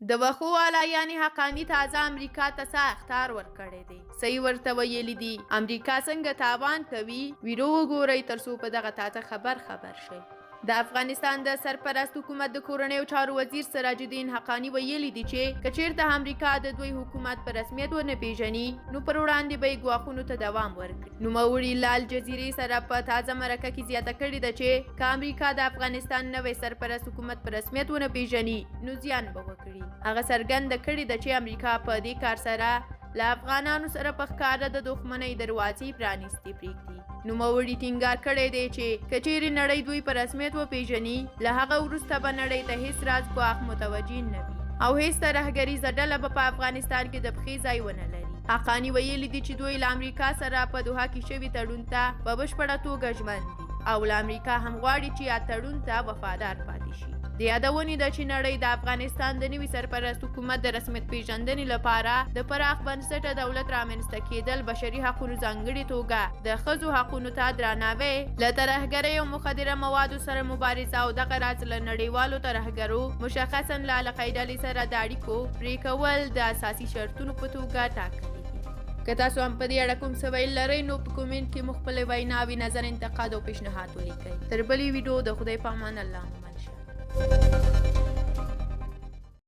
د وښو والا یعنی حقانی تازه امریکا ته څه اخطار ورکړی دی. صحیح ورته ویلي دي امریکا څنګه تاوان کوي ویډیو وګورئ ترڅو په دغه تازه خبر شئ. د افغانستان د سرپرست حکومت د کورنیو چارو وزیر سراج الدین حقانی ویلي دي چې که چیرته امریکا د دوی حکومت په رسمیت ونه پیژني نو پر وړاندې به یې ګواښونو ته دوام ورکړي. نوموړي له الجزیرې سره په تازه مرکه کې زیاته کړې ده چې که امریکا د افغانستان نوی سرپرست حکومت په رسمیت ونه پیژني نو زیان به وکړي. هغه څرګنده کړې ده چې امریکا په دې کار سره له افغانانو سره په ښکاره د دښمنۍ دروازې پرانیستې پرېږدي. نوموړي ټینګار کړی دی چې که چیرې نړۍ دوی په رسمیت وپیژني له هغه وروسته به نړۍ ته هیڅ راز ګواښ متوجه نه وي او هیڅ ترهګریزه ډله به په افغانستان کې د پښې ځای ونه لري. حقانی ویلي دي چې دوی له امریکا سره په دوحه کې شوي تړون ته په بشپړه توګه ژمن دي او له امریکا هم غواړي چې تړون ته وفادار پاتې شي. د یادونې ده چې نړۍ د افغانستان د نوي سرپرست حکومت د رسمیت پیژندنې لپاره د پراخ بنسټه دولت رامنځته کېدل، بشري حقونو ځانګړې توګه د ښځو حقونو ته درناوی، له ترهګرۍ او مخدره موادو سره مبارزه او دغه راز له نړیوالو ترهګرو مشخصا له علاقه ډلې سره د اړیکو پرې کول د اساسي شرطونو په توګه ټاکلي دي. که تاسو هم په دې اړه کوم څه ویل لرئ نو په کومنټ کې مو خپلې ویناوې، نظر، انتقاد او پیشنهاد ولیکئ. تر بلې ویډیو د خدای په امان الله مو مل شه.